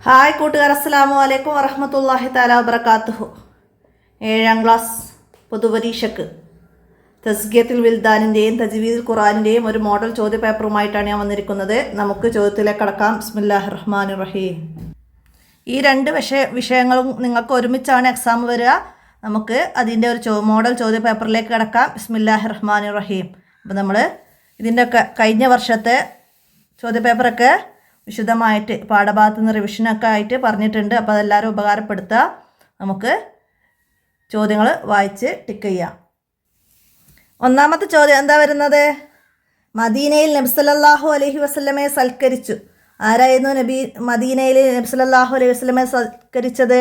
Hi കൂട്ടുകാർ, അസ്സലാമു അലൈക്കും വറഹ്മത്തുള്ളാഹി തആല വബറകാതുഹു. 7ാം ക്ലാസ് പൊതുപരീക്ഷയ്ക്ക് തസ്കിയത്തുൽ വിൽദാനിൻ്റെയും തജ്വീദുൽ ഖുർആനിൻ്റെയും ഒരു മോഡൽ ചോദ്യ പേപ്പറുമായിട്ടാണ് ഞാൻ വന്നിരിക്കുന്നത്. നമുക്ക് ചോദ്യത്തിലേക്ക് കടക്കാം. ബിസ്മില്ലാഹിർ റഹ്മാനിർ റഹീം. ഈ രണ്ട് വിഷയങ്ങളും നിങ്ങൾക്ക് ഒരുമിച്ചാണ് എക്സാം വരിക. നമുക്ക് അതിൻ്റെ ഒരു മോഡൽ ചോദ്യ പേപ്പറിലേക്ക് കടക്കാം. ബിസ്മില്ലാഹിർ റഹ്മാനിർ റഹീം. അപ്പോൾ നമ്മൾ ഇതിൻ്റെയൊക്കെ കഴിഞ്ഞ വർഷത്തെ ചോദ്യ പേപ്പറൊക്കെ വിശദമായിട്ട് പാഠഭാഗത്തു നിന്ന് റിവിഷനൊക്കെ ആയിട്ട് പറഞ്ഞിട്ടുണ്ട്. അപ്പോൾ അതെല്ലാവരും ഉപകാരപ്പെടുത്തുക. നമുക്ക് ചോദ്യങ്ങൾ വായിച്ച് ടിക്ക് ചെയ്യാം. ഒന്നാമത്തെ ചോദ്യം എന്താ വരുന്നത്? മദീനയിൽ നബി സല്ലല്ലാഹു അലൈഹി വസല്ലമയെ സൽക്കരിച്ചു. ആരായിരുന്നു മദീനയിൽ നബി സല്ലല്ലാഹു അലൈഹി വസല്ലമയെ സൽക്കരിച്ചത്?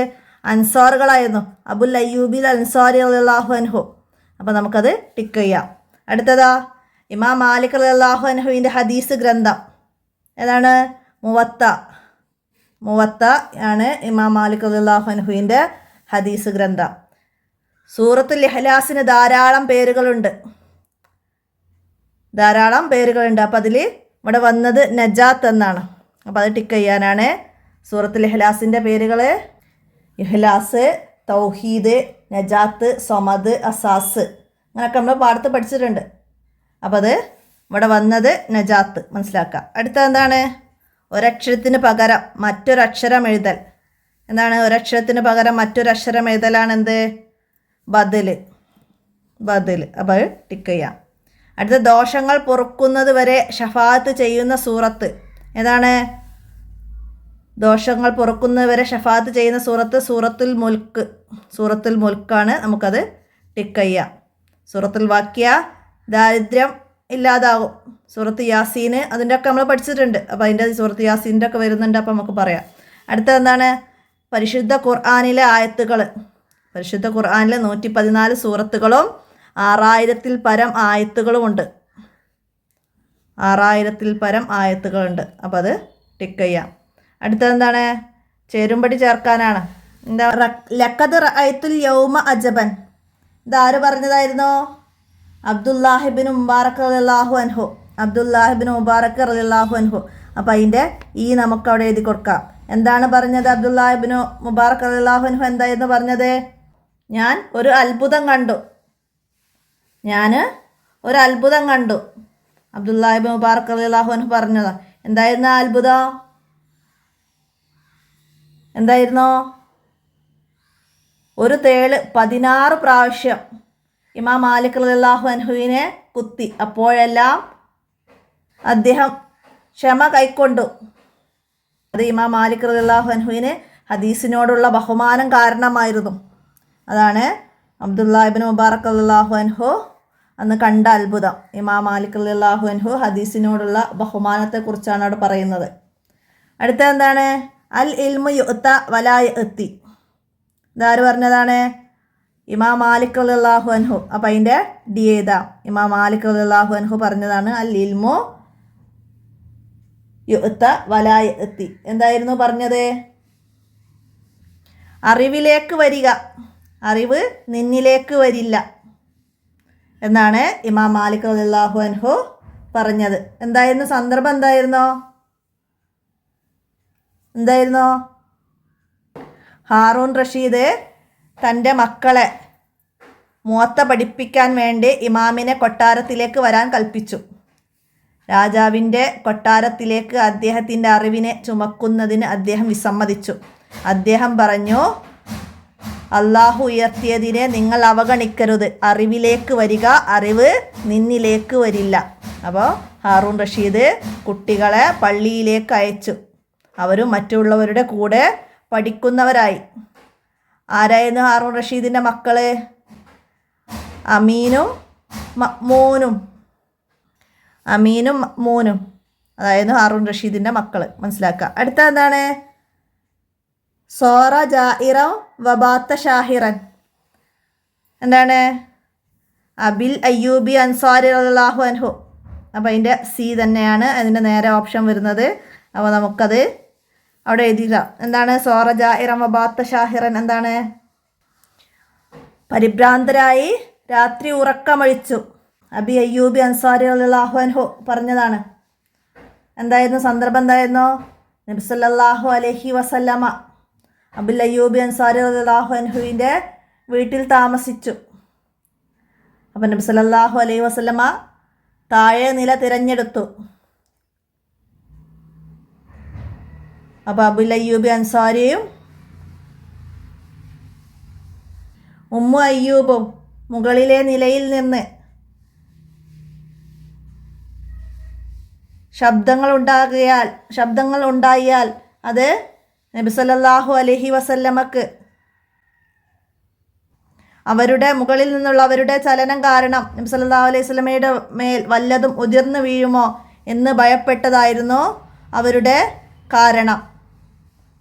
അൻസാറുകളായിരുന്നു. അബുൽ അയ്യൂബിൽ അൻസാരി റളിയല്ലാഹു അൻഹു. അപ്പോൾ നമുക്കത് ടിക്ക് ചെയ്യാം. അടുത്തതാ ഇമാം മാലിക് റളിയല്ലാഹു അൻഹുവിൻ്റെ ഹദീസ് ഗ്രന്ഥം ഏതാണ്? മുവത്ത ആണ് ഇമാം മാലിക് റളിയല്ലാഹു അൻഹുവിൻ്റെ ഹദീസ് ഗ്രന്ഥം. സൂറത്തുൽ ഇഖ്ലാസിന് ധാരാളം പേരുകളുണ്ട്. അപ്പോൾ അതിൽ ഇവിടെ വന്നത് നജാത്ത് എന്നാണ്. അപ്പോൾ അത് ടിക്ക് ചെയ്യാനാണ്. സൂറത്തുൽ ഇഖ്ലാസിൻ്റെ പേരുകൾ ഇഖ്ലാസ്, തൗഹീദ്, നജാത്ത്, സമദ്, അസാസ്, അങ്ങനെയൊക്കെ നമ്മൾ പാഠത്ത് പഠിച്ചിട്ടുണ്ട്. അപ്പോൾ അത് ഇവിടെ വന്നത് നജാത്ത് മനസ്സിലാക്കുക. അടുത്തത് എന്താണ്? ഒരക്ഷരത്തിന് പകരം മറ്റൊരക്ഷരം എഴുതൽ. എന്താണ്? ഒരക്ഷരത്തിന് പകരം മറ്റൊരക്ഷരം എഴുതലാണ് എന്ത്? ബദൽ. അപ്പോൾ ടിക്ക് ചെയ്യാം. അടുത്ത ദോഷങ്ങൾ പൊറുക്കുന്നത് വരെ ഷഫാഅത്ത് ചെയ്യുന്ന സൂറത്ത് ഏതാണ്? ദോഷങ്ങൾ പൊറുക്കുന്നത് വരെ ഷഫാഅത്ത് ചെയ്യുന്ന സൂറത്ത് സൂറത്തുൽ മുൽക്കാണ്. നമുക്കത് ടിക്ക് ചെയ്യാം. സൂറത്തുൽ വാക്കിയ ദാരിദ്ര്യം ഇല്ലാതാവും. സൂറത്ത് യാസീന് അതിൻ്റെ ഒക്കെ നമ്മൾ പഠിച്ചിട്ടുണ്ട്. അപ്പോൾ അതിൻ്റെ സൂറത്ത് യാസീൻ്റെ ഒക്കെ വരുന്നുണ്ട്. അപ്പോൾ നമുക്ക് പറയാം. അടുത്തത് എന്താണ്? പരിശുദ്ധ ഖുർആനിലെ ആയത്തുകൾ. പരിശുദ്ധ ഖുർആനിലെ 114 സൂറത്തുകളും 6000-ൽ പരം ആയത്തുകളുമുണ്ട്. 6000-ൽ പരം ആയത്തുകളുണ്ട്. അപ്പോൾ അത് ടിക്ക് ചെയ്യാം. അടുത്തത് എന്താണ്? ചേരുംപടി ചേർക്കാനാണ്. എന്താ? ലഖദ് റഅയ്തുൽ യൗമ അജബൻ. ഇതാര് പറഞ്ഞതായിരുന്നു? അബ്ദുല്ലാഹിബിൻ മുബാറക് റളിയല്ലാഹു അൻഹു. അപ്പോൾ അതിൻ്റെ നമുക്ക് അവിടെ എഴുതി കൊടുക്കാം. എന്താണ് പറഞ്ഞത്? അബ്ദുല്ലാഹിബിൻ മുബാറക് റളിയല്ലാഹു അൻഹു എന്തായിരുന്നു പറഞ്ഞത്? ഞാൻ ഒരു അത്ഭുതം കണ്ടു. അബ്ദുല്ലാഹിബിൻ മുബാറക് റളിയല്ലാഹു അൻഹു പറഞ്ഞതാ. എന്തായിരുന്നു ആ അത്ഭുതം? എന്തായിരുന്നു? ഒരു തേള് 16 പ്രാവശ്യം ഇമാം മാലിക് റളിയല്ലാഹു അൻഹുവിനെ കുത്തി. അപ്പോഴെല്ലാം അദ്ദേഹം ക്ഷമ കൈക്കൊണ്ടു. അത് ഇമാം മാലിക് റളിയല്ലാഹു അൻഹുവിന് ഹദീസിനോടുള്ള ബഹുമാനം കാരണമായിരുന്നു. അതാണ് അബ്ദുല്ലാഹിബ്നു മുബാറക് റളിയല്ലാഹു അൻഹു അന്ന് കണ്ട അത്ഭുതം. ഇമാം മാലിക് റളിയല്ലാഹു അൻഹു ഹദീസിനോടുള്ള ബഹുമാനത്തെക്കുറിച്ചാണ് അവിടെ പറയുന്നത്. അടുത്ത എന്താണ്? അൽ ഇൽമു യുഅ്ത വലാ യഅ്തി. ഇതാര് പറഞ്ഞതാണ്? ഇമാം മാലിക് റളിയല്ലാഹു അൻഹു. അപ്പോൾ അതിൻ്റെ ഡി എഴുതാം. ഇമാം മാലിക് റളിയല്ലാഹു അൻഹു പറഞ്ഞതാണ് അൽ ഇൽമു യുഅ്ത വലാ യഅ്തി. എന്തായിരുന്നു പറഞ്ഞത്? അറിവിലേക്ക് വരിക, അറിവ് നിന്നിലേക്ക് വരില്ല എന്നാണ് ഇമാം മാലിക് റളിയല്ലാഹു അൻഹു പറഞ്ഞത്. എന്തായിരുന്നു സന്ദർഭം? എന്തായിരുന്നു? ഹാറൂൺ റഷീദ് തൻ്റെ മക്കളെ മുവത്ത പഠിപ്പിക്കാൻ വേണ്ടി ഇമാമിനെ കൊട്ടാരത്തിലേക്ക് വരാൻ കൽപ്പിച്ചു. രാജാവിൻ്റെ കൊട്ടാരത്തിലേക്ക് അദ്ദേഹത്തിൻ്റെ അറിവിനെ ചുമക്കുന്നതിന് അദ്ദേഹം വിസമ്മതിച്ചു. അദ്ദേഹം പറഞ്ഞു, അള്ളാഹു ഉയർത്തിയതിനെ നിങ്ങൾ അവഗണിക്കരുത്. അറിവിലേക്ക് വരിക, അറിവ് നിന്നിലേക്ക് വരില്ല. അപ്പോൾ ഹാറൂൺ റഷീദ് കുട്ടികളെ പള്ളിയിലേക്ക് അയച്ചു. അവരും മറ്റുള്ളവരുടെ കൂടെ പഠിക്കുന്നവരായി. ആരായിരുന്നു ഹാറൂൺ റഷീദിൻ്റെ മക്കൾ? അമീനും മഅ്മൂനും അതായത് ഹാറൂൺ റഷീദിൻ്റെ മക്കൾ മനസ്സിലാക്കുക. അടുത്ത എന്താണ്? സോറ ജാഇറൻ വബാത്ത ഷാഹിറൻ. എന്താണ്? അബിൽ അയ്യൂബി അൻസാരി റളിയല്ലാഹു അൻഹു. അപ്പോൾ അതിൻ്റെ സി തന്നെയാണ് അതിൻ്റെ നേരെ ഓപ്ഷൻ വരുന്നത്. അപ്പോൾ നമുക്കത് അവിടെ എഴുതിയില്ല. എന്താണ്? സോറ ജാഇറൻ വബാത്ത ഷാഹിറൻ എന്താണ്? പരിഭ്രാന്തരായി രാത്രി ഉറക്കമഴിച്ചു. അബി അയ്യൂബി അൻസാരി റളിയല്ലാഹു അൻഹു പറഞ്ഞതാണ്. എന്തായിരുന്നു സന്ദർഭം? എന്തായിരുന്നു? നബി സല്ലല്ലാഹു അലൈഹി വസല്ലമ അബുൽ അയ്യൂബ് അൻസാരി റളിയല്ലാഹു അൻഹുവിൻ്റെ വീട്ടിൽ താമസിച്ചു. അപ്പം നബി സല്ലല്ലാഹു അലൈഹി വസല്ലമ താഴെ നില തിരഞ്ഞെടുത്തു. അപ്പോൾ അബുൽ അയ്യൂബ് അൻസാരിയും ഉമ്മു അയ്യൂബും മുകളിലെ നിലയിൽ നിന്ന് ശബ്ദങ്ങൾ ഉണ്ടായാൽ അത് നബി സല്ലല്ലാഹു അലൈഹി വസല്ലമക്ക് അവരുടെ മുകളിൽ നിന്നുള്ള അവരുടെ ചലനം കാരണം നബി സല്ലല്ലാഹു അലൈഹി വസല്ലമയുടെ മേൽ വല്ലതും ഉതിർന്നു വീഴുമോ എന്ന് ഭയപ്പെട്ടതായിരുന്നു അവരുടെ കാരണം.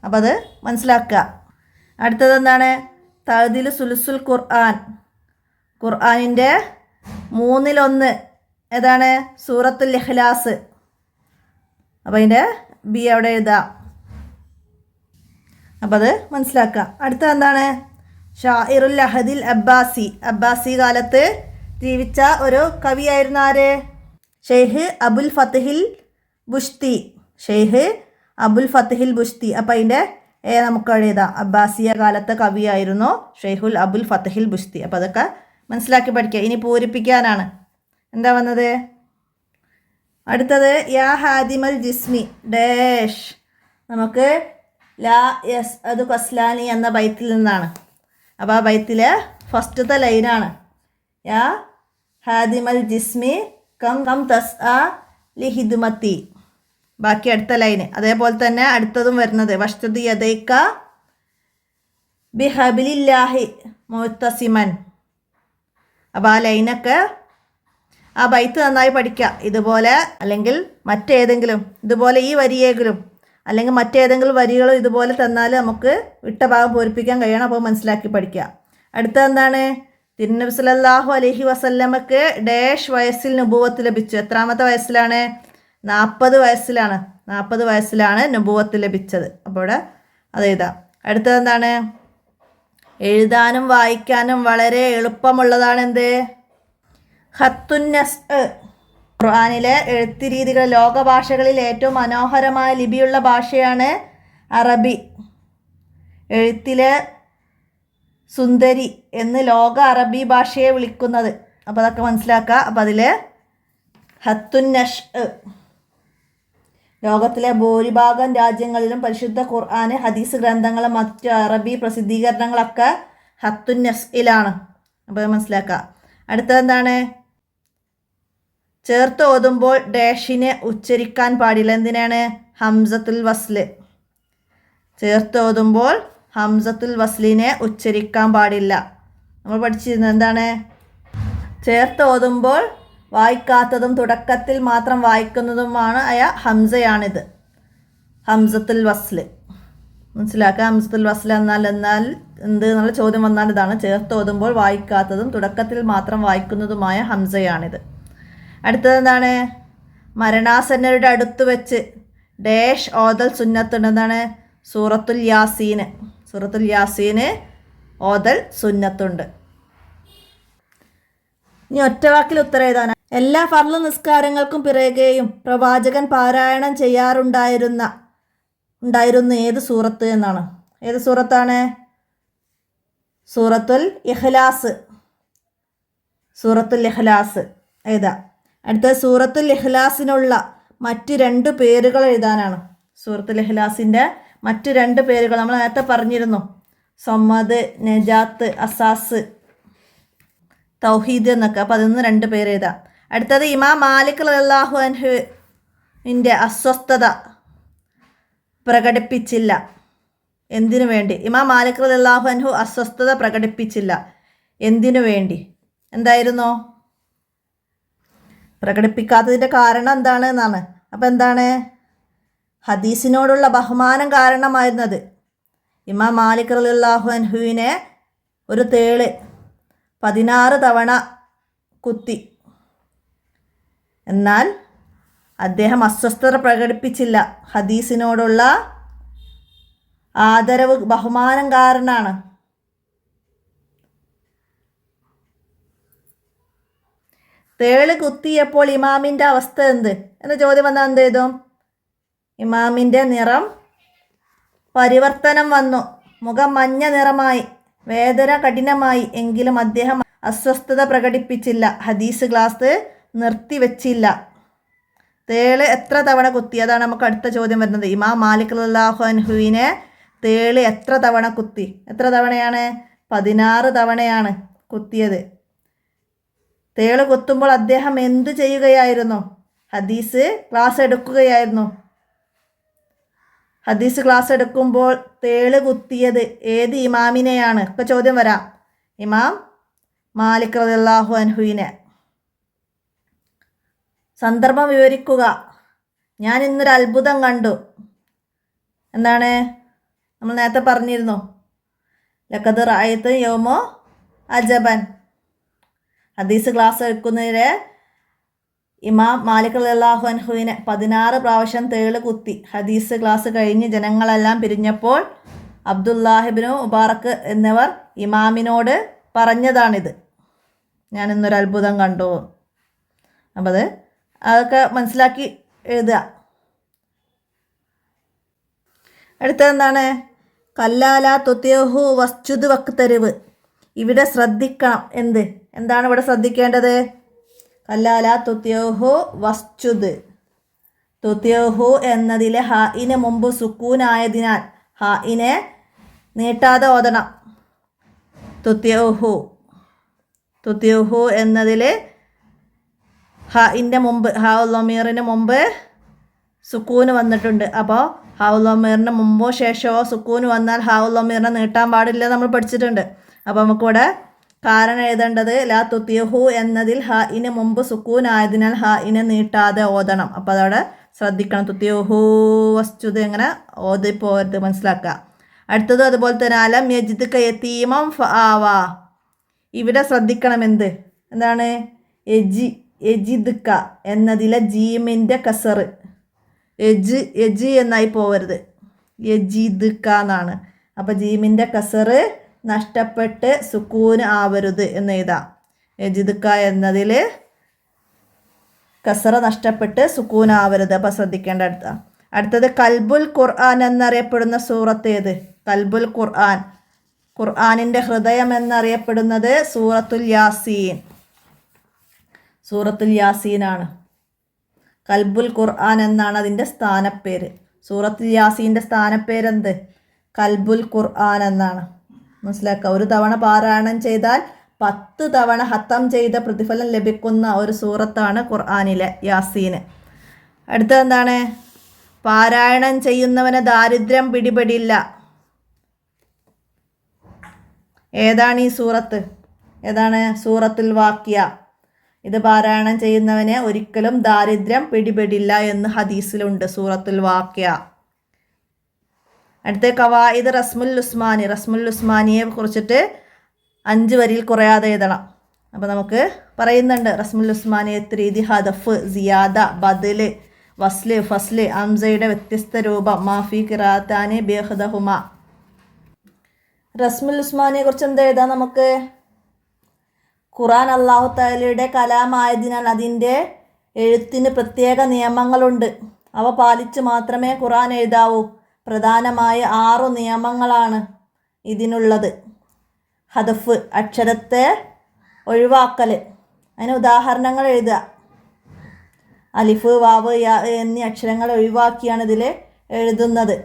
അപ്പം അത് മനസ്സിലാക്കുക. അടുത്തതെന്താണ്? തഅദീലു സുലുസുൽ ഖുർആനിൻ്റെ 1/3 ഏതാണ്? സൂറത്തുൽ ഇഖ്ലാസ്. അപ്പം അതിൻ്റെ ബി അവിടെ എഴുതാം. അപ്പം അത് മനസ്സിലാക്കുക. അടുത്തത് എന്താണ്? ഷാഇറുൽ അഹദിൽ അബ്ബാസി കാലത്ത് ജീവിച്ച ഒരു കവിയായിരുന്നു ആര്? ഷെയ്ഖ് അബുൽ ഫത്ഹിൽ ബുഷ്തി. അപ്പം അതിൻ്റെ നമുക്ക് എഴുതാം. അബ്ബാസിയ കാലത്തെ കവിയായിരുന്നു ഷെയ്ഖുൽ അബുൽ ഫത്ഹിൽ ബുഷ്തി. അപ്പം അതൊക്കെ മനസ്സിലാക്കി പഠിക്കുക. ഇനി പൂരിപ്പിക്കാനാണ്. എന്താ വന്നത്? അടുത്തത് യാ ഹാദിമൽ ജിസ്മി ഡാഷ്. നമുക്ക് ലാ യസ് അത് കസ്ലാനി എന്ന ബൈത്തിൽ നിന്നാണ്. അപ്പോൾ ആ ബൈത്തിലെ ഫസ്റ്റത്തെ ലൈനാണ് യാ ഹാദിമൽ ജിസ്മി കം തസ് ആ ലി ഹിദ്മത്തി. ബാക്കി അടുത്ത ലൈന് അതേപോലെ തന്നെ അടുത്തതും വരുന്നത് വഷ്തദി യദൈക ബിഹബിലില്ലാഹി മുഅ്തസിമൻ. അപ്പോൾ ആ ലൈനൊക്കെ ആ ബൈത്ത് നന്നായി പഠിക്കുക. ഇതുപോലെ അല്ലെങ്കിൽ മറ്റേതെങ്കിലും ഇതുപോലെ ഈ വരിയെങ്കിലും അല്ലെങ്കിൽ മറ്റേതെങ്കിലും വരികളും ഇതുപോലെ തന്നാൽ നമുക്ക് വിട്ട ഭാഗം പൂരിപ്പിക്കാൻ കഴിയണം. അപ്പോൾ മനസ്സിലാക്കി പഠിക്കുക. അടുത്തത് എന്താണ്? തിരുനബി സല്ലല്ലാഹു അലൈഹി വസല്ലമക്ക് ഡാഷ് വയസ്സിൽ നുബുവത്ത് ലഭിച്ചു. എത്രാമത്തെ വയസ്സിലാണ്? 40 വയസ്സിലാണ്. 40 വയസ്സിലാണ് നുബുവത്ത് ലഭിച്ചത്. അപ്പോൾ ഇവിടെ അത് എഴുതാം. അടുത്തത് എന്താണ്? എഴുതാനും വായിക്കാനും വളരെ എളുപ്പമുള്ളതാണ് എന്ത്? ഖത്തുന്നസ്. ഖുർആനിലെ എഴുത്ത് രീതികൾ ലോകഭാഷകളിൽ ഏറ്റവും മനോഹരമായ ലിപിയുള്ള ഭാഷയാണ് അറബി. എഴുത്തിലെ സുന്ദരി എന്ന് ലോക അറബി ഭാഷയെ വിളിക്കുന്നത്. അപ്പോൾ അതൊക്കെ മനസ്സിലാക്കുക. അപ്പോൾ അതിൽ ഖത്തുന്നഷ്. ലോകത്തിലെ ഭൂരിഭാഗം രാജ്യങ്ങളിലും പരിശുദ്ധ ഖുർആന് ഹദീസ് ഗ്രന്ഥങ്ങളും മറ്റ് അറബി പ്രസിദ്ധീകരണങ്ങളൊക്കെ ഖത്തുന്നസ്ഇലാണ്. അപ്പോൾ മനസ്സിലാക്കുക. അടുത്തതെന്താണ്? ചേർത്ത് ഓതുമ്പോൾ ഡാഷിനെ ഉച്ചരിക്കാൻ പാടില്ല. എന്തിനാണ്? ഹംസത്തുൽ വസ്ല്. ചേർത്ത് ഓതുമ്പോൾ ഹംസത്തുൽ വസ്ലിനെ ഉച്ചരിക്കാൻ പാടില്ല. നമ്മൾ പഠിച്ചിരുന്നത് എന്താണ്? ചേർത്ത് ഓതുമ്പോൾ വായിക്കാത്തതും തുടക്കത്തിൽ മാത്രം വായിക്കുന്നതുമാണ് ഹംസയാണിത്. ഹംസത്തുൽ വസ്ല് മനസ്സിലാക്കുക. ഹംസത്തുൽ വസ്ല് എന്നാൽ എന്ത് എന്നുള്ള ചോദ്യം വന്നാൽ ഇതാണ്. ചേർത്ത് ഓതുമ്പോൾ വായിക്കാത്തതും തുടക്കത്തിൽ മാത്രം വായിക്കുന്നതുമായ ഹംസയാണിത്. അടുത്തതെന്താണ്? മരണാസന്നരുടെ അടുത്ത് വെച്ച് ഡാഷ് ഓതൽ സുന്നത്തുണ്ട്. എന്താണ്? സൂറത്തുൽ യാസീന് ഓതൽ സുന്നത്തുണ്ട്. ഇനി ഒറ്റവാക്കിൽ ഉത്തരം എഴുതാനാണ്. എല്ലാ ഫർള് നിസ്കാരങ്ങൾക്കും പിറകെയും പ്രവാചകൻ പാരായണം ഉണ്ടായിരുന്നു ഏത് സൂറത്ത് എന്നാണ്. ഏത് സൂറത്താണ്? സൂറത്തുൽ ഇഖ്ലാസ് എഴുതാം. അടുത്ത സൂറത്തുൽ ഇഖ്ലാസിനുള്ള മറ്റ് 2 പേരുകൾ എഴുതാനാണ്. സൂറത്തുൽ ഇഖ്ലാസിൻ്റെ മറ്റ് 2 പേരുകൾ നമ്മൾ നേരത്തെ പറഞ്ഞിരുന്നു. സമ്മദ്, നജാത്ത്, അസാസ്, തൗഹീദ് എന്നൊക്കെ. അപ്പോൾ അതിൽ നിന്ന് 2 പേര് എഴുതാം. അടുത്തത് ഇമാം മാലിക് റളിയല്ലാഹു അൻഹുവിൻ്റെ അസ്വസ്ഥത പ്രകടിപ്പിച്ചില്ല. എന്തിനു വേണ്ടി? ഇമാം മാലിക് റളിയല്ലാഹു അൻഹു അസ്വസ്ഥത പ്രകടിപ്പിച്ചില്ല. എന്തിനു വേണ്ടി? എന്തായിരുന്നു പ്രകടിപ്പിക്കാത്തതിൻ്റെ കാരണം എന്താണ് എന്നാണ്. അപ്പം എന്താണ്? ഹദീസിനോടുള്ള ബഹുമാനം കാരണമായിരുന്നത്. ഇമാം മാലിക് റളിയല്ലാഹു അൻഹുവിനെ ഒരു തേള് 16 തവണ കുത്തി. എന്നാൽ അദ്ദേഹം അസ്വസ്ഥത പ്രകടിപ്പിച്ചില്ല. ഹദീസിനോടുള്ള ആദരവ് ബഹുമാനം കാരണമാണ്. തേള് കുത്തിയപ്പോൾ ഇമാമിൻ്റെ അവസ്ഥ എന്ത് എന്ന ചോദ്യം വന്നാൽ എന്ത് ചെയ്തു? ഇമാമിൻ്റെ നിറം പരിവർത്തനം വന്നു. മുഖം മഞ്ഞ നിറമായി. വേദന കഠിനമായി. എങ്കിലും അദ്ദേഹം അസ്വസ്ഥത പ്രകടിപ്പിച്ചില്ല. ഹദീസ് ക്ലാസ് നിർത്തിവെച്ചില്ല. തേള് എത്ര തവണ കുത്തി? അതാണ് നമുക്ക് അടുത്ത ചോദ്യം വരുന്നത്. ഇമാം മാലിക് റളിയല്ലാഹു അൻഹുവിനെ തേള് എത്ര തവണ കുത്തി? എത്ര തവണയാണ്? 16 തവണയാണ് കുത്തിയത്. തേള് കുത്തുമ്പോൾ അദ്ദേഹം എന്തു ചെയ്യുകയായിരുന്നു? ഹദീസ് ക്ലാസ് എടുക്കുകയായിരുന്നു. ഹദീസ് ക്ലാസ് എടുക്കുമ്പോൾ തേള് കുത്തിയത് ഏത് ഇമാമിനെയാണ്? ഒക്കെ ചോദ്യം വരാം. ഇമാം മാലിക് റളിയല്ലാഹു അൻഹുവിനെ. സന്ദർഭം വിവരിക്കുക. ഞാൻ ഇന്നൊരു അത്ഭുതം കണ്ടു. എന്താണ്? നമ്മൾ നേരത്തെ പറഞ്ഞിരുന്നു. ലഖദ് റഅയ്തു യൗമോ അജബൻ. ഹദീസ് ക്ലാസ് എടുക്കുന്നതിലെ ഇമാം മാലിക് റളിയല്ലാഹു അൻഹുവിനെ 16 പ്രാവശ്യം തേള് കുത്തി. ഹദീസ് ക്ലാസ് കഴിഞ്ഞ് ജനങ്ങളെല്ലാം പിരിഞ്ഞപ്പോൾ അബ്ദുല്ലാഹിബ്നു മുബാറക്ക് എന്നിവർ ഇമാമിനോട് പറഞ്ഞതാണിത്. ഞാൻ ഇന്നൊരു അത്ഭുതം കണ്ടു. അപ്പോൾ അതൊക്കെ മനസ്സിലാക്കി എഴുതുക. അടുത്തതെന്താണ്? കല്ലാല തുത്യഹു വസ്ജുദ് വക്തരിവ്. ഇവിടെ ശ്രദ്ധിക്കണം. എന്താണ് ഇവിടെ ശ്രദ്ധിക്കേണ്ടത്? കല്ലാല തുത്യഹു വസ്ജുദ്. തുത്യഹു എന്നതിലെ ഹായിന് മുമ്പ് സുക്കൂനായതിനാൽ ഹായിനെ നീട്ടാതെ ഓതണം. തുത്യഹു എന്നതിൽ ഹാഇൻ്റെ മുമ്പ് ഹാഉൽ മുമ്പ് സുക്കൂന് വന്നിട്ടുണ്ട്. അപ്പോൾ ഹാഉൽ മുമ്പോ ശേഷമോ സുക്കൂന് വന്നാൽ ഹാഉൽ നീട്ടാൻ പാടില്ല, നമ്മൾ പഠിച്ചിട്ടുണ്ട്. അപ്പോൾ നമുക്കിവിടെ കാരണം എഴുതേണ്ടത് ലാ തുത്യഹു എന്നതിൽ ഹാഇന് മുമ്പ് സുക്കൂനായതിനാൽ ഹാഇനെ നീട്ടാതെ ഓതണം. അപ്പോൾ അതവിടെ ശ്രദ്ധിക്കണം. തുത്യഹു വസ്ജുദ് എങ്ങനെ ഓതിപ്പോയത് മനസ്സിലാക്കുക. അടുത്തത് അതുപോലെ തന്നെ അലം യജിദ് യതീമം ഫആവ. ഇവിടെ ശ്രദ്ധിക്കണം. എന്താണ്? യജിദ്ക എന്നതിലെ ജീമിൻ്റെ കസർ എജ് എന്നായി പോവരുത്, യജിദ്ക എന്നാണ്. അപ്പോൾ ജീമിൻ്റെ കസർ നഷ്ടപ്പെട്ട് സുക്കൂന് ആവരുത് എന്ന് എഴുതാം. യജിദ്ക എന്നതിൽ കസറ നഷ്ടപ്പെട്ട് സുക്കൂനാവരുത്. അപ്പോൾ ശ്രദ്ധിക്കേണ്ട. അടുത്തത് കൽബുൽ ഖുർആൻ എന്നറിയപ്പെടുന്ന സൂറത്ത് ഏത്? കൽബുൽ ഖുർആൻ, ഖുർആനിൻ്റെ ഹൃദയം എന്നറിയപ്പെടുന്നത് സൂറത്തുൽ യാസീൻ. സൂറത്തുൽ യാസീനാണ്. കൽബുൽ ഖുർആൻ എന്നാണ് അതിൻ്റെ സ്ഥാനപ്പേര്. സൂറത്തുൽ യാസീൻ്റെ സ്ഥാനപ്പേരെന്ത്? കൽബുൽ ഖുർആൻ എന്നാണ്. മനസ്സിലാക്കുക. ഒരു തവണ പാരായണം ചെയ്താൽ 10 തവണ ഹത്തം ചെയ്ത പ്രതിഫലം ലഭിക്കുന്ന ഒരു സൂറത്താണ് ഖുർആനിലെ യാസീന്. അടുത്തതെന്താണ്? പാരായണം ചെയ്യുന്നവന് ദാരിദ്ര്യം പിടിപെടില്ല. ഏതാണ് ഈ സൂറത്ത്? ഏതാണ്? സൂറത്തുൽ വാക്കിയ. ഇത് പാരായണം ചെയ്യുന്നവനെ ഒരിക്കലും ദാരിദ്ര്യം പിടിപെടില്ല എന്ന് ഹദീസിലുണ്ട്. സൂറത്തുൽ വാക്കിയ. അടുത്ത കവായിദ് റസ്മുൽ ഉസ്മാനി. റസ്മുൽ ഉസ്മാനിയെ കുറിച്ചിട്ട് 5 വരിയിൽ കുറയാതെ എഴുതണം. അപ്പോൾ നമുക്ക് പറയുന്നുണ്ട്. റസ്മുൽ ഉസ്മാനി രീതി ഹദഫ്, സിയാദ, ബദല്, വസ്ല്, ഫസ്ല്, അംസയുടെ വ്യത്യസ്ത രൂപം, മാഫി ഖിറാത്താനി ബേഹദഹുമ. റസ്മുൽ ഉസ്മാനിയെ കുറിച്ച് എന്താ എഴുതാം നമുക്ക്? ഖുർആൻ അല്ലാഹു തആലയുടെ കലാമായതിനാൽ അതിൻ്റെ എഴുത്തിന് പ്രത്യേക നിയമങ്ങളുണ്ട്. അവ പാലിച്ച് മാത്രമേ ഖുർആൻ എഴുതാവൂ. പ്രധാനമായ 6 നിയമങ്ങളാണ് ഇതിനുള്ളത്. ഹദഫ്, അക്ഷരത്തെ ഒഴിവാക്കൽ. അതിന് ഉദാഹരണങ്ങൾ എഴുതുക. അലിഫ്, വാവ്, യാ എന്നീ അക്ഷരങ്ങൾ ഒഴിവാക്കിയാണ് ഇതിൽ എഴുതുന്നത്.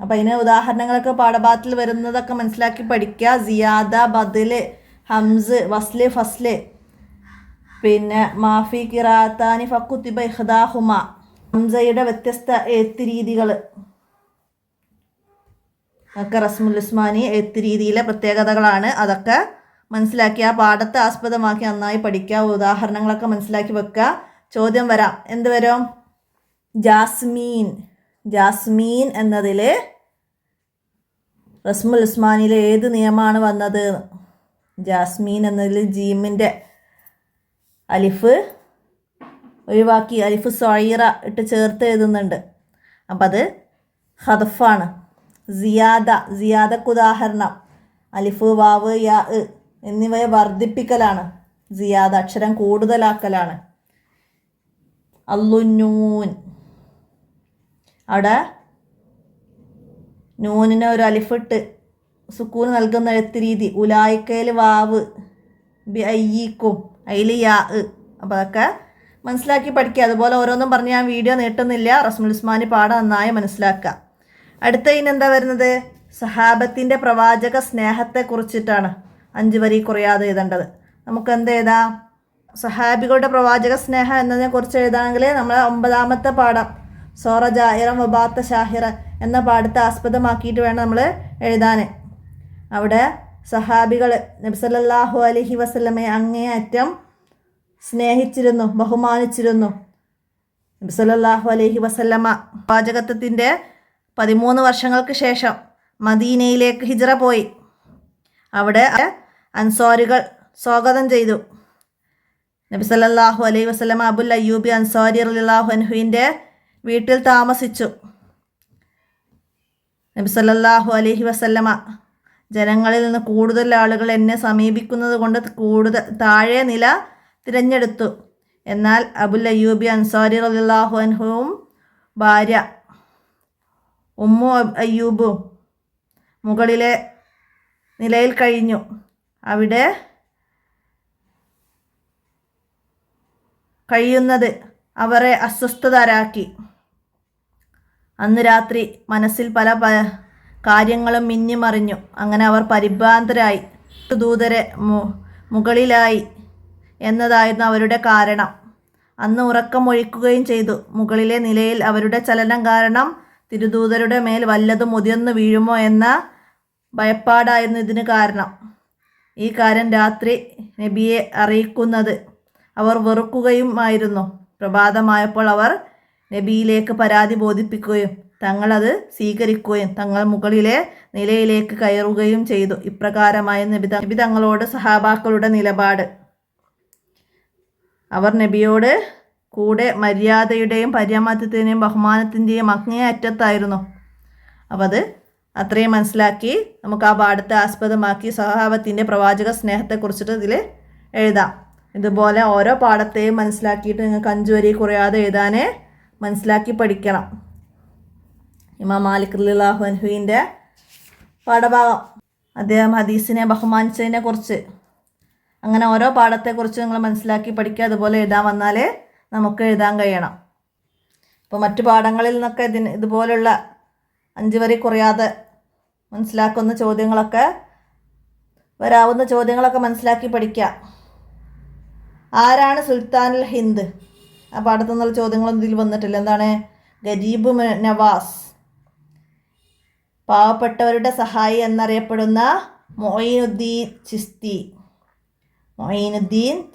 അപ്പോൾ അതിന് ഉദാഹരണങ്ങളൊക്കെ പാഠഭാഗത്തിൽ വരുന്നതൊക്കെ മനസ്സിലാക്കി പഠിക്കുക. സിയാദ, ബദല്, ഹംസ്, വസ്ല്, ഫസ്ല്, പിന്നെ മാഫി ഖിറാത്താനി ഫക്കുത്തിബ ഇഖ്ദാഹുമ. ഹംസയുടെ വ്യത്യസ്ത എഴുത്ത് രീതികൾ ഒക്കെ റസ്മുൽ ഉസ്മാനി എഴുത്ത് രീതിയിലെ പ്രത്യേകതകളാണ്. അതൊക്കെ മനസ്സിലാക്കി ആ പാഠത്തെ ആസ്പദമാക്കി നന്നായി പഠിക്കുക. ഉദാഹരണങ്ങളൊക്കെ മനസ്സിലാക്കി വെക്കുക. ചോദ്യം വരാം. എന്ത് വരും? ജാസ്മീൻ. ജാസ്മീൻ എന്നതിൽ റസ്മുൽ ഉസ്മാനിയിൽ ഏത് നിയമമാണ് വന്നത്? ജാസ്മീൻ എന്നതിൽ ജീമിൻ്റെ അലിഫ് ഒഴിവാക്കി അലിഫ് സൊയറ ഇട്ട് ചേർത്ത് എഴുതുന്നുണ്ട്. അപ്പം അത് ഹദഫാണ്. സിയാദക്ക് ഉദാഹരണം അലിഫ്, വാവ്, യാ എന്നിവയെ വർദ്ധിപ്പിക്കലാണ്. സിയാദ അക്ഷരം കൂടുതലാക്കലാണ്. അല്ലുന്നൂൻ അവിടെ നൂനിന് ഒരു അലിഫിട്ട് സുക്കൂന് നൽകുന്ന എഴുത്ത് രീതി. ഉലായിക്കയിൽ വാവ്, ബി അയ്യീക്കും, അതിൽ യാ. അപ്പോൾ അതൊക്കെ മനസ്സിലാക്കി പഠിക്കുക. അതുപോലെ ഓരോന്നും പറഞ്ഞ് ഞാൻ വീഡിയോ നീട്ടുന്നില്ല. റസ്മുൽ ഉസ്മാനി പാഠം നന്നായി മനസ്സിലാക്കുക. അടുത്ത ഇനെന്താ വരുന്നത്? സഹാബത്തിൻ്റെ പ്രവാചക സ്നേഹത്തെക്കുറിച്ചിട്ടാണ് 5 വരി കുറയാതെ എഴുതേണ്ടത്. നമുക്ക് എന്ത് എഴുതാം? സഹാബികളുടെ പ്രവാചക സ്നേഹം എന്നതിനെ കുറിച്ച് എഴുതാമെങ്കിൽ നമ്മൾ 9ാമത്തെ പാഠം സോറ ജാഹിറം വബാത്ത ഷാഹിറ എന്ന പാഠത്തെ ആസ്പദമാക്കിയിട്ട് വേണം നമ്മൾ എഴുതാൻ. അവിടെ സഹാബികൾ നബി സല്ലല്ലാഹു അലൈഹി വസല്ലമയെ അങ്ങേയറ്റം സ്നേഹിച്ചിരുന്നു, ബഹുമാനിച്ചിരുന്നു. നബി സല്ലല്ലാഹു അലൈഹി വസല്ലമ പ്രവാചകത്വത്തിൻ്റെ 13 വർഷങ്ങൾക്ക് ശേഷം മദീനയിലേക്ക് ഹിജ്റ പോയി. അവിടെ അൻസ്വാരികൾ സ്വാഗതം ചെയ്തു. നബി സല്ലല്ലാഹു അലൈഹി വസല്ലമ അബുൽ അയ്യൂബി അൻസാരി റളിയല്ലാഹു അൻഹുവിൻ്റെ വീട്ടിൽ താമസിച്ചു. നബി സല്ലല്ലാഹു അലൈഹി വസല്ലമ ജനങ്ങളിൽ നിന്ന് കൂടുതൽ ആളുകൾ എന്നെ സമീപിക്കുന്നത് കൊണ്ട് കൂടുതൽ താഴെ നില തിരഞ്ഞെടുത്തു. എന്നാൽ അബുൽ അയ്യൂബി അൻസാരി റളിയല്ലാഹു അൻഹുവും ഭാര്യ ഉമ്മു അയ്യൂബും മുകളിലെ നിലയിൽ കഴിഞ്ഞു. അവിടെ കഴിയുന്നത് അവരെ അസ്വസ്ഥരാക്കി. അന്ന് രാത്രി മനസ്സിൽ പല കാര്യങ്ങളും മിന്നിമറിഞ്ഞു. അങ്ങനെ അവർ പരിഭ്രാന്തരായി. ദൂതരെ മുകളിലായി എന്നതായിരുന്നു അവരുടെ കാരണം. അന്ന് ഉറക്കമൊഴിക്കുകയും ചെയ്തു. മുകളിലെ നിലയിൽ അവരുടെ ചലനം കാരണം തിരുദൂതരുടെ മേൽ വല്ലതും ഉതിർന്നു വീഴുമോ എന്ന ഭയപ്പാടായിരുന്നു ഇതിന് കാരണം. ഈ കാര്യം രാത്രി നബിയെ അറിയിക്കുന്നത് അവർ വെറുക്കുകയുമായിരുന്നു. പ്രഭാതമായപ്പോൾ അവർ നബിയിലേക്ക് പരാതി ബോധിപ്പിക്കുകയും തങ്ങളത് സ്വീകരിക്കുകയും തങ്ങൾ മുകളിലെ നിലയിലേക്ക് കയറുകയും ചെയ്തു. ഇപ്രകാരമായിരുന്നു നബി തങ്ങളോട് സഹാബാക്കളുടെ നിലപാട്. അവർ നബിയോട് കൂടെ മര്യാദയുടെയും പരമാർത്ഥത്തിൻ്റെയും ബഹുമാനത്തിൻ്റെയും അങ്ങേയറ്റത്തായിരുന്നു. അപ്പോൾ അത് അത്രയും മനസ്സിലാക്കി നമുക്ക് ആ പാഠത്തെ ആസ്പദമാക്കി സഹാബത്തിൻ്റെ പ്രവാചക സ്നേഹത്തെക്കുറിച്ചിട്ട് ഇതിൽ എഴുതാം. ഇതുപോലെ ഓരോ പാഠത്തെയും മനസ്സിലാക്കിയിട്ട് നിങ്ങൾക്ക് 5 വരി കുറയാതെ എഴുതാനേ മനസ്സിലാക്കി പഠിക്കണം. ഇമാം മാലിക് റളിയല്ലാഹു അൻഹുവിൻ്റെ പാഠഭാഗം, അദ്ദേഹം ഹദീസിനെ ബഹുമാനിച്ചതിനെ കുറിച്ച്, അങ്ങനെ ഓരോ പാഠത്തെക്കുറിച്ച് നിങ്ങൾ മനസ്സിലാക്കി പഠിക്കുക. അതുപോലെ എഴുതാൻ വന്നാലേ നമുക്ക് എഴുതാൻ കഴിയണം. ഇപ്പോൾ മറ്റു പാഠങ്ങളിൽ നിന്നൊക്കെ ഇതുപോലുള്ള 5 വരി കുറയാതെ മനസ്സിലാക്കുന്ന ചോദ്യങ്ങളൊക്കെ വരാവുന്ന ചോദ്യങ്ങളൊക്കെ മനസ്സിലാക്കി പഠിക്കുക. ആരാണ് സുൽത്താനുൽ ഹിന്ദ്? ആ പാഠത്തു നിന്നുള്ള ചോദ്യങ്ങളൊന്നും ഇതിൽ വന്നിട്ടില്ല. എന്താണ്? ഗരീബ് നവാസ്. പാവപ്പെട്ടവരുടെ സഹായി എന്നറിയപ്പെടുന്ന മൊയ്നുദ്ദീൻ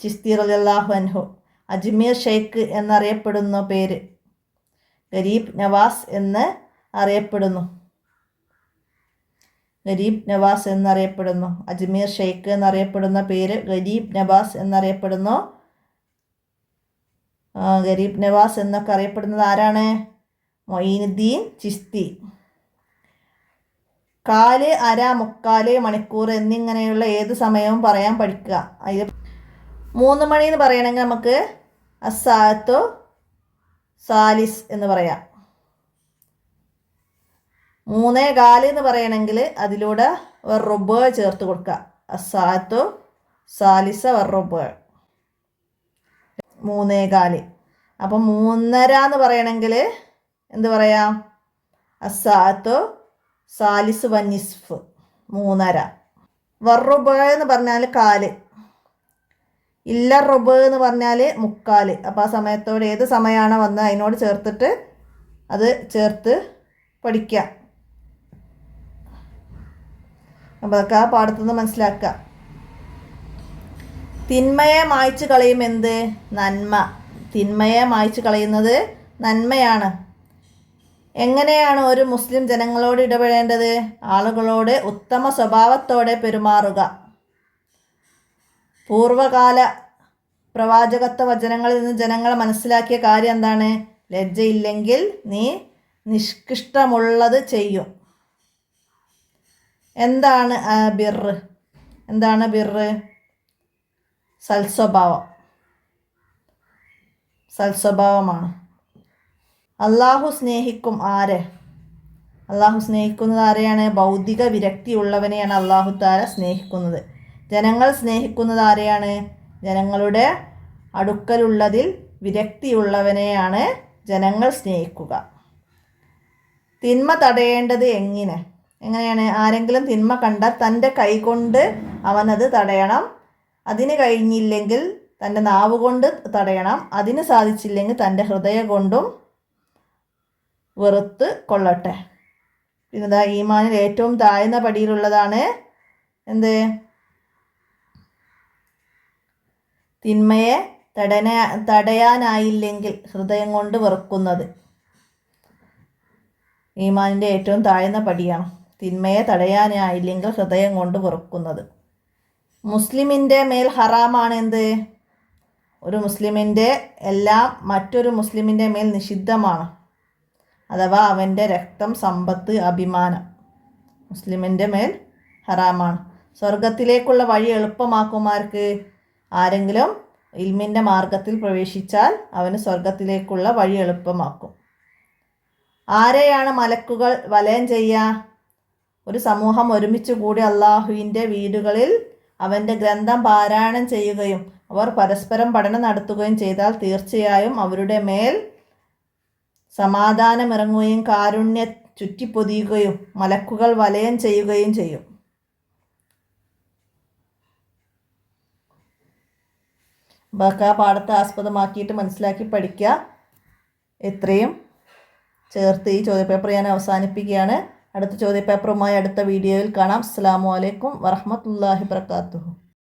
ചിസ്തി റളിയല്ലാഹു അൻഹു. അജ്മീർ ഷെയ്ഖ് എന്നറിയപ്പെടുന്ന പേര് ഗരീബ് നവാസ് എന്ന് അറിയപ്പെടുന്നു. അജ്മീർ ഷെയ്ഖ് എന്നറിയപ്പെടുന്ന പേര് ഗരീബ് നവാസ് എന്നറിയപ്പെടുന്നു. ഗരീബ് നവാസ് എന്നൊക്കെ അറിയപ്പെടുന്നത് ആരാണ്? മൊയ്നുദ്ദീൻ ചിസ്തി. 4, അര, 3/4 മണിക്കൂർ എന്നിങ്ങനെയുള്ള ഏത് സമയവും പറയാൻ പഠിക്കുക. അതിൽ 3 മണി എന്ന് പറയണമെങ്കിൽ നമുക്ക് അസ്സാഅത്തു സാലിസ് എന്ന് പറയാം. 3:15 എന്ന് പറയണമെങ്കിൽ അതിലൂടെ വെറുബ് ചേർത്ത് കൊടുക്കുക. അസ്സാഅത്തു സാലിസ വെറുബ് 3:15. അപ്പം 3:30 എന്ന് പറയണമെങ്കിൽ എന്ത് പറയാം? അസ്സാഅത്തു സാലിസ് വന്നിസ്ഫ് 3:30. വറുബ് എന്ന് പറഞ്ഞാൽ 4. ഇല്ല റുബ് എന്ന് പറഞ്ഞാൽ 3/4. അപ്പോൾ ആ സമയത്തോട് ഏത് സമയമാണോ വന്നത് അതിനോട് ചേർത്തിട്ട് അത് ചേർത്ത് പഠിക്കുക. അപ്പോൾ അതൊക്കെ ആ പാഠത്തുനിന്ന് മനസ്സിലാക്കുക. തിന്മയെ മായ്ച്ചു കളയും എന്ത്? നന്മ. തിന്മയെ മായ്ച്ചു കളയുന്നത് നന്മയാണ്. എങ്ങനെയാണ് ഒരു മുസ്ലിം ജനങ്ങളോട് ഇടപെടേണ്ടത്? ആളുകളോട് ഉത്തമ സ്വഭാവത്തോടെ പെരുമാറുക. പൂർവകാല പ്രവാചകത്വ വചനങ്ങളിൽ നിന്ന് ജനങ്ങൾ മനസ്സിലാക്കിയ കാര്യം എന്താണ്? ലജ്ജയില്ലെങ്കിൽ നീ നിഷ്കൃഷ്ടമുള്ളത് ചെയ്യും. എന്താണ് ബിർറ്? സൽസ്വഭാവമാണ്. അള്ളാഹു സ്നേഹിക്കും ആരെ? അള്ളാഹു സ്നേഹിക്കുന്നത് ആരെയാണ്? ഭൗതിക വിരക്തിയുള്ളവനെയാണ് അള്ളാഹു താല സ്നേഹിക്കുന്നത്. ജനങ്ങൾ സ്നേഹിക്കുന്നത് ആരെയാണ്? ജനങ്ങളുടെ അടുക്കലുള്ളതിൽ വിരക്തിയുള്ളവനെയാണ് ജനങ്ങൾ സ്നേഹിക്കുക. തിന്മ തടയേണ്ടത് എങ്ങനെയാണ്? ആരെങ്കിലും തിന്മ കണ്ടാൽ തൻ്റെ കൈകൊണ്ട് അവനത് തടയണം. അതിന് കഴിഞ്ഞില്ലെങ്കിൽ തൻ്റെ നാവ് കൊണ്ട് തടയണം. അതിന് സാധിച്ചില്ലെങ്കിൽ തൻ്റെ ഹൃദയം കൊണ്ടും വെറുത്ത് കൊള്ളട്ടെ. പിന്നെ ഈമാനിൽ ഏറ്റവും താഴ്ന്ന പടിയിലുള്ളതാണ് എന്ത്? തിന്മയെ തടയാനായില്ലെങ്കിൽ ഹൃദയം കൊണ്ട് വെറുക്കുന്നത്. ഈമാനിൻ്റെ ഏറ്റവും താഴ്ന്ന പടിയാണ് തിന്മയെ തടയാനായില്ലെങ്കിൽ ഹൃദയം കൊണ്ട് വെറുക്കുന്നത്. മുസ്ലിമിൻ്റെ മേൽ ഹറാമാണ് എന്ത്? ഒരു മുസ്ലിമിൻ്റെ എല്ലാം മറ്റൊരു മുസ്ലിമിൻ്റെ മേൽ നിഷിദ്ധമാണ്. അഥവാ അവൻ്റെ രക്തം, സമ്പത്ത്, അഭിമാനം മുസ്ലിമിൻ്റെ മേൽ ഹറാമാണ്. സ്വർഗത്തിലേക്കുള്ള വഴി എളുപ്പമാക്കുമാർക്ക്? ആരെങ്കിലും ഇൽമിൻ്റെ മാർഗത്തിൽ പ്രവേശിച്ചാൽ അവന് സ്വർഗത്തിലേക്കുള്ള വഴി എളുപ്പമാക്കും. ആരെയാണ് മലക്കുകൾ വലയം ചെയ്യുക? ഒരു സമൂഹം ഒരുമിച്ച് കൂടി അള്ളാഹുവിൻ്റെ വീടുകളിൽ അവൻ്റെ ഗ്രന്ഥം പാരായണം ചെയ്യുകയും അവർ പരസ്പരം പഠനം നടത്തുകയും ചെയ്താൽ തീർച്ചയായും അവരുടെ മേൽ സമാധാനമിറങ്ങുകയും കാരുണ്യം ചുറ്റിപ്പൊതിയുകയും മലക്കുകൾ വലയം ചെയ്യുകയും ചെയ്യും. പാഠത്തെ ആസ്പദമാക്കിയിട്ട് മനസ്സിലാക്കി പഠിക്കുക. ഇത്രയും ചേർത്ത് ഈ ചോദ്യപേപ്പർ ഞാൻ അവസാനിപ്പിക്കുകയാണ്. അടുത്ത ചോദ്യപേപ്പറുമായി അടുത്ത വീഡിയോയിൽ കാണാം. അസ്സലാമു അലൈക്കും വറഹ്മത്തുള്ളാഹി വബറകാതുഹു.